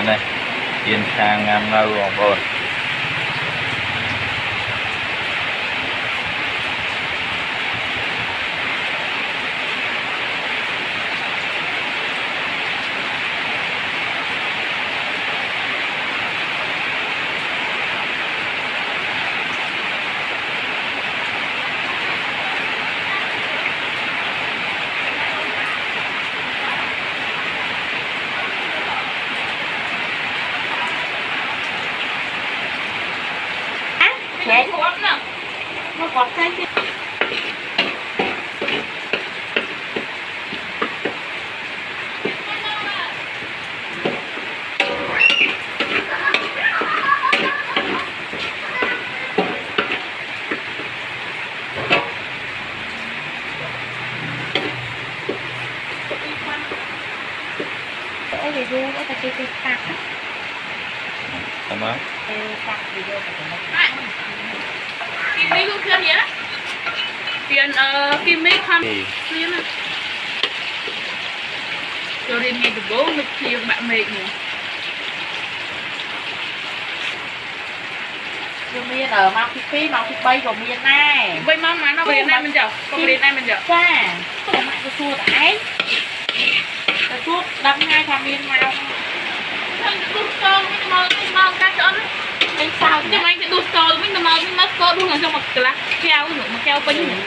này yên khang ngang ngâu bong bồn nó quạt cái chứ chỗ thì du có cái tạc sama tạc video Kim Mỹ cũng khuyên nhé. Tiền Kim Mỹ không khuyên à. Cho nên nghe được bố nó khuyên bạn mệt nhỉ. Chưa miên ở mau phi bay của miên này. Bây mong mà nó về này mình chở. Còn đến này mình chở. Cha, không mẹ tôi chua đấy. Tôi chua đâm ngay thằng miên mau. Thằng đút con mình mau cá chọn. Anh sao nhưng mà anh sẽ đút con mình mà mau đút là trong một cái lá keo nữa mà keo bánh.